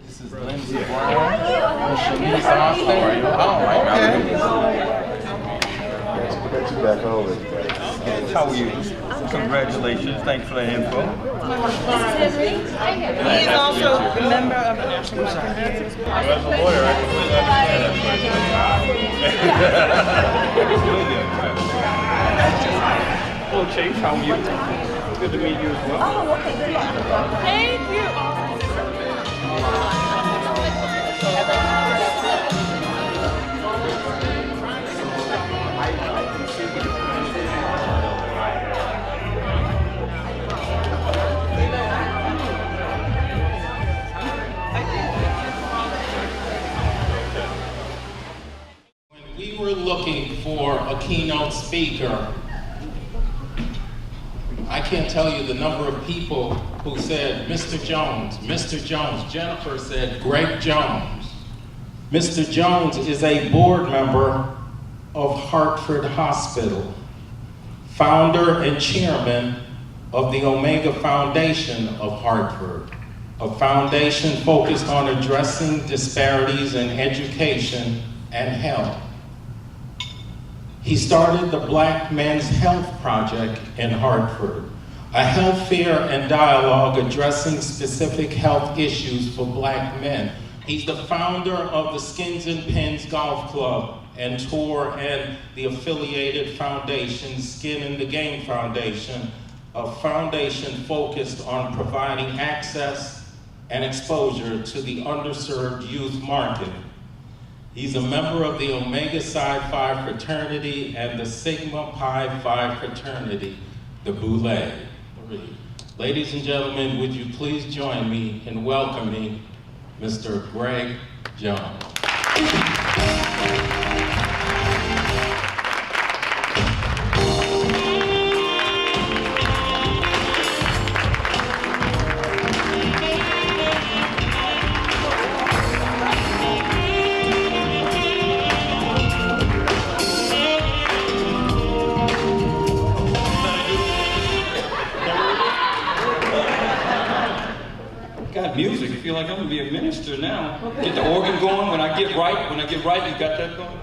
This is Lindsey Brown. And Shanice Austin. Oh, okay. Got you back home, everybody. How are you? Congratulations. Thanks for the info. This is Henry. He is also a member of the National Black Community. Well, as a lawyer, I completely understand that. Hello, Chase. How are you? Good to meet you as well. Oh, okay. Good luck. Thank you. We were looking for a keynote speaker. I can't tell you the number of people who said, Mr. Jones, Mr. Jones. Jennifer said, Greg Jones. Mr. Jones is a board member of Hartford Hospital, founder and chairman of the Omega Foundation of Hartford, a foundation focused on addressing disparities in education and health. He started the Black Men's Health Project in Hartford, a health fair and dialogue addressing specific health issues for Black men. He's the founder of the Skins and Pins Golf Club and Tour and the affiliated foundation, Skin in the Game Foundation, a foundation focused on providing access and exposure to the underserved youth market. He's a member of the Omega Psi Phi fraternity and the Sigma Pi Phi fraternity, the Boule. Ladies and gentlemen, would you please join me in welcoming Mr. Greg Jones. Got music. I feel like I'm gonna be a minister now. Get the organ going when I get right. When I get right, you got that going.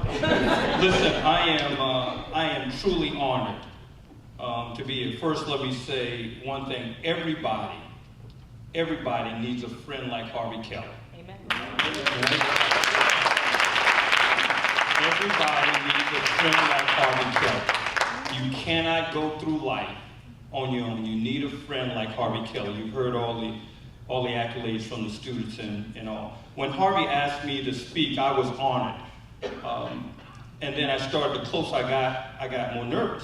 Listen, I am truly honored to be here. First, let me say one thing. Everybody needs a friend like Harvey Kelly. Amen. Everybody needs a friend like Harvey Kelly. You cannot go through life on your own. You need a friend like Harvey Kelly. You've heard all the accolades from the students and all. When Harvey asked me to speak, I was honored. And then the closer I got more nervous.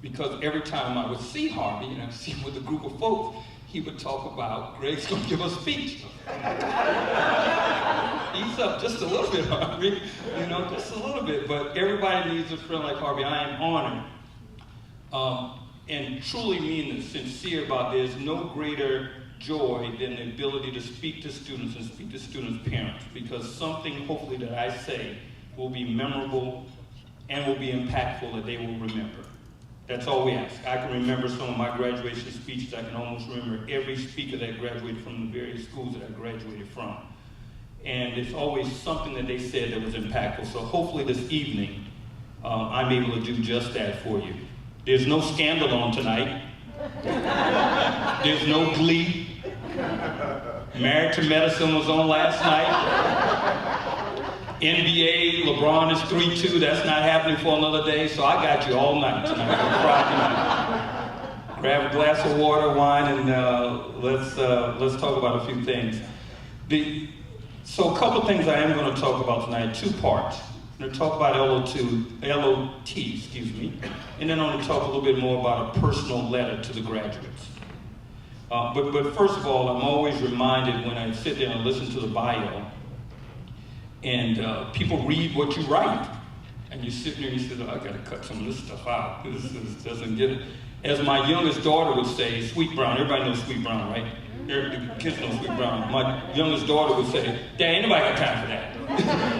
Because every time I would see Harvey, and I would see him with a group of folks, he would talk about, Greg's gonna give a speech. Ease up just a little bit, Harvey. Just a little bit. But everybody needs a friend like Harvey. I am honored. And truly mean and sincere about there's no greater joy than the ability to speak to students and speak to students' parents, because something hopefully that I say will be memorable and will be impactful that they will remember. That's all we ask. I can remember some of my graduation speeches. I can almost remember every speaker that graduated from the various schools that I graduated from. And it's always something that they said that was impactful. So hopefully this evening, I'm able to do just that for you. There's no scandal on tonight. There's no Glee. Married to Medicine was on last night. NBA, LeBron is 3-2. That's not happening for another day, so I got you all night tonight, on Friday night. Grab a glass of water, wine, and let's talk about a few things. So a couple things I am going to talk about tonight, 2 parts. I'm going to talk about LOT, and then I'm going to talk a little bit more about a personal letter to the graduates. But first of all, I'm always reminded when I sit there and listen to the bio, and people read what you write, and you sit there and you say, oh, I got to cut some of this stuff out. This doesn't get it. As my youngest daughter would say, Sweet Brown. Everybody knows Sweet Brown, right? The kids know Sweet Brown. My youngest daughter would say, Dad, ain't nobody got time for that.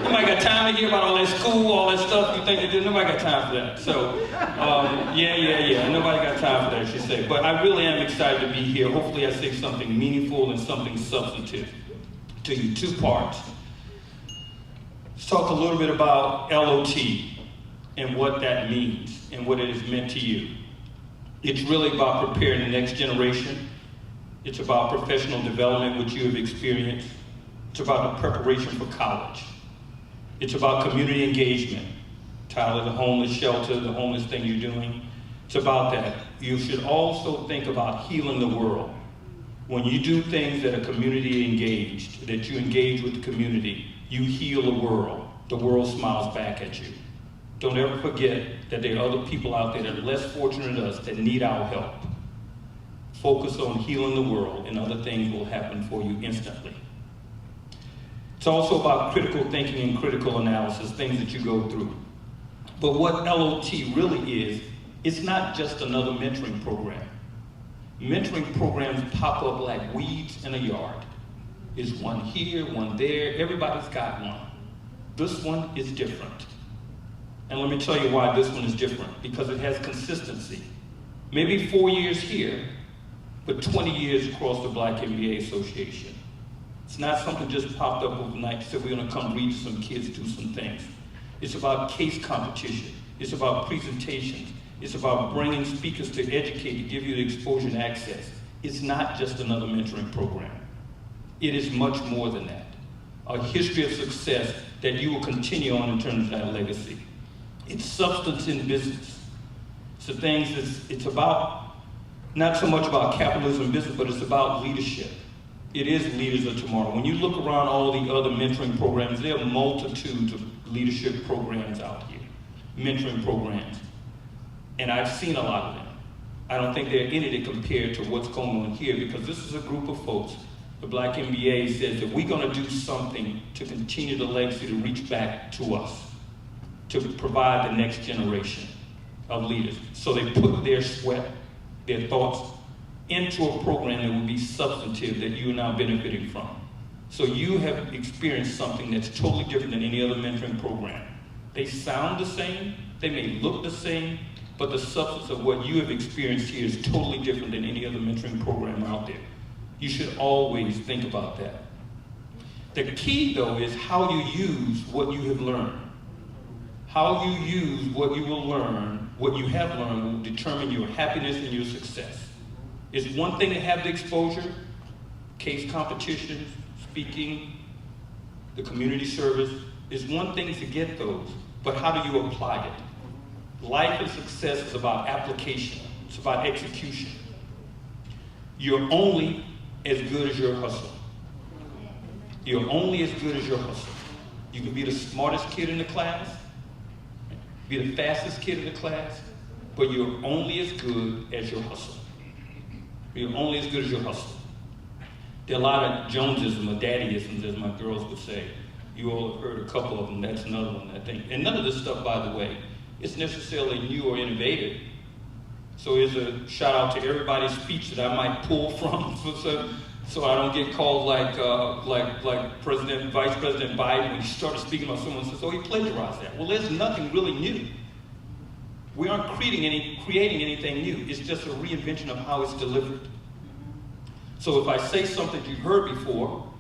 Nobody got time to hear about all that school, all that stuff you think they did. Nobody got time for that. So, yeah. Nobody got time for that, she said. But I really am excited to be here. Hopefully I say something meaningful and something substantive. to you, 2 parts. Let's talk a little bit about LOT and what that means and what it has meant to you. It's really about preparing the next generation. It's about professional development, which you have experienced. It's about the preparation for college. It's about community engagement. Tyler, the homeless shelter, the homeless thing you're doing. It's about that. You should also think about healing the world. When you do things that are community engaged, that you engage with the community, you heal the world. The world smiles back at you. Don't ever forget that there are other people out there that are less fortunate than us that need our help. Focus on healing the world and other things will happen for you instantly. It's also about critical thinking and critical analysis, things that you go through. But what LOT really is, it's not just another mentoring program. Mentoring programs pop up like weeds in a yard. There's one here, one there, everybody's got one. This one is different. And let me tell you why this one is different, because it has consistency. Maybe 4 years here, but 20 years across the Black MBA Association. It's not something just popped up overnight, said we're gonna come read to some kids, do some things. It's about case competition. It's about presentations. It's about bringing speakers to educate, to give you the exposure and access. It's not just another mentoring program. It is much more than that. A history of success that you will continue on in terms of that legacy. It's substance in business. It's the things it's about, not so much about capitalism and business, but it's about leadership. It is leaders of tomorrow. When you look around all the other mentoring programs, there are multitudes of leadership programs out here, mentoring programs. And I've seen a lot of them. I don't think there are any that compare to what's going on here, because this is a group of folks. The Black MBA says that we're going to do something to continue the legacy, to reach back to us, to provide the next generation of leaders. So they put their sweat, their thoughts into a program that will be substantive, that you are now benefiting from. So you have experienced something that's totally different than any other mentoring program. They sound the same, they may look the same, but the substance of what you have experienced here is totally different than any other mentoring program out there. You should always think about that. The key, though, is how you use what you have learned. How you use what you will learn, what you have learned, will determine your happiness and your success. It's one thing to have the exposure, case competitions, speaking, the community service. It's one thing to get those, but how do you apply it? Life and success is about application. It's about execution. You're only as good as your hustle. You're only as good as your hustle. You can be the smartest kid in the class, be the fastest kid in the class, but you're only as good as your hustle. You're only as good as your hustle. There are a lot of Jonesism or daddyisms, as my girls would say. You all have heard a couple of them. That's another one, I think. And none of this stuff, by the way, is necessarily new or innovative. So here's a shout out to everybody's speech that I might pull from, so I don't get called like Vice President Biden when he started speaking about someone says, oh, he plagiarized that. Well, there's nothing really new. We aren't creating anything new. It's just a reinvention of how it's delivered. So if I say something you've heard before,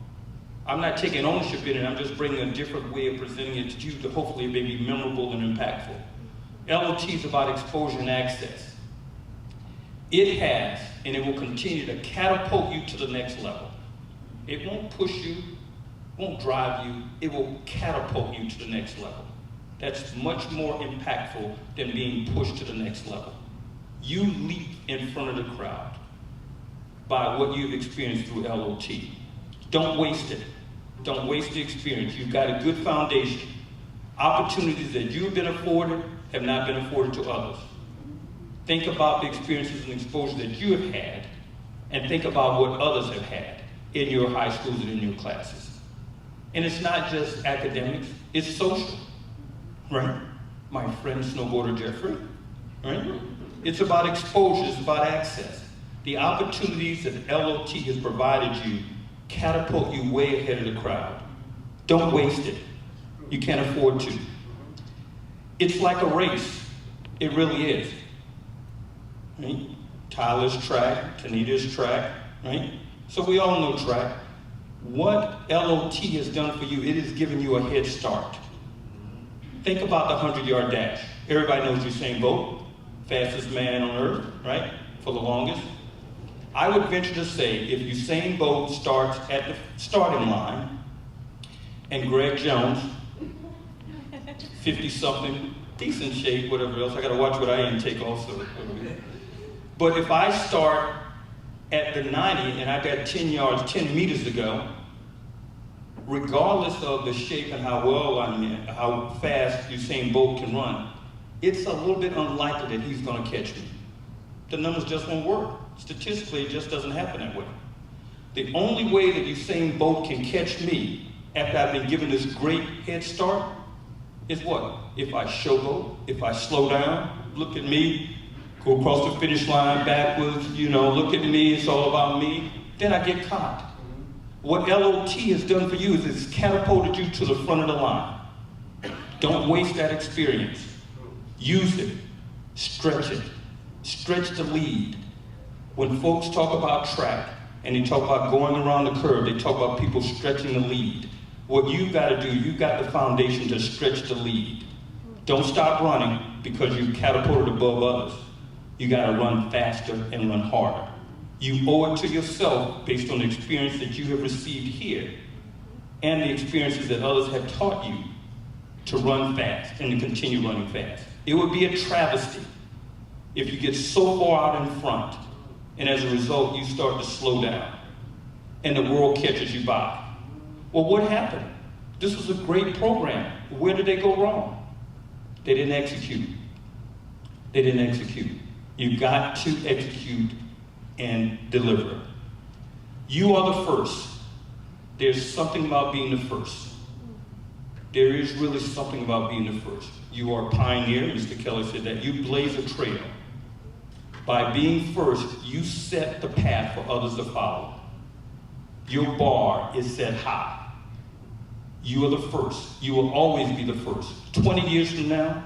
I'm not taking ownership in it. I'm just bringing a different way of presenting it to you to hopefully it may be memorable and impactful. LOT is about exposure and access. It has, and it will continue to catapult you to the next level. It won't push you, won't drive you, it will catapult you to the next level. That's much more impactful than being pushed to the next level. You leap in front of the crowd by what you've experienced through LOT. Don't waste it. Don't waste the experience. You've got a good foundation. Opportunities that you've been afforded have not been afforded to others. Think about the experiences and exposure that you have had, and think about what others have had in your high schools and in your classes. And it's not just academics, it's social, right? My friend snowboarder Jeffrey, right? It's about exposure, it's about access. The opportunities that LOT has provided you catapult you way ahead of the crowd. Don't waste it. You can't afford to. It's like a race. It really is. Right? Tyler's track, Tanita's track, right? So we all know track. What LOT has done for you, it has given you a head start. Think about the 100-yard dash. Everybody knows Usain Bolt, fastest man on earth, right? For the longest. I would venture to say if Usain Bolt starts at the starting line and Greg Jones, 50-something, decent shape, whatever else, I gotta watch what I intake also. But if I start at the 90 and I got 10 yards, 10 meters to go, regardless of the shape and how well I'm in, how fast Usain Bolt can run, it's a little bit unlikely that he's gonna catch me. The numbers just won't work. Statistically, it just doesn't happen that way. The only way that Usain Bolt can catch me after I've been given this great head start is what? If I showboat, if I slow down, look at me, go across the finish line backwards, look at me, it's all about me, then I get caught. What LOT has done for you is it's catapulted you to the front of the line. Don't waste that experience. Use it. Stretch it. Stretch the lead. When folks talk about track and they talk about going around the curve, they talk about people stretching the lead. What you've got to do, you've got the foundation to stretch the lead. Don't stop running because you catapulted above others. You got to run faster and run harder. You owe it to yourself based on the experience that you have received here and the experiences that others have taught you to run fast and to continue running fast. It would be a travesty if you get so far out in front and as a result you start to slow down and the world catches you by. Well, what happened? This was a great program. Where did they go wrong? They didn't execute. They didn't execute. You got to execute and deliver. You are the first. There's something about being the first. There is really something about being the first. You are a pioneer, Mr. Kelly said that. You blaze a trail. By being first, you set the path for others to follow. Your bar is set high. You are the first. You will always be the first. 20 years from now,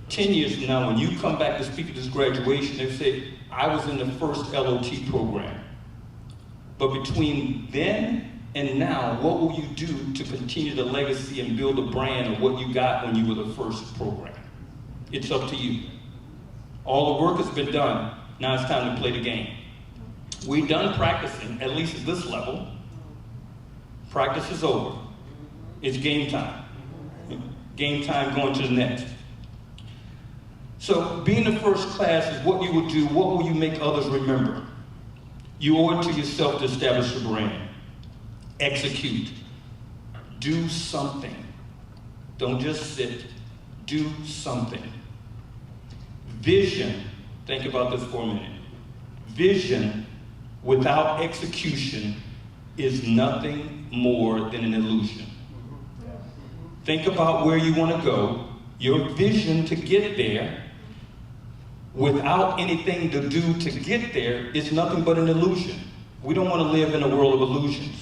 10 years from now, when you come back to speak at this graduation, they say, I was in the first LOT program. But between then and now, what will you do to continue the legacy and build a brand of what you got when you were the first program? It's up to you. All the work has been done. Now it's time to play the game. We're done practicing, at least at this level. Practice is over. It's game time. Game time going to the next. So being the first class is what you will do. What will you make others remember? You owe it to yourself to establish a brand. Execute. Do something. Don't just sit. Do something. Vision. Think about this for a minute. Vision without execution is nothing more than an illusion. Think about where you want to go. Your vision to get there without anything to do to get there is nothing but an illusion. We don't want to live in a world of illusions.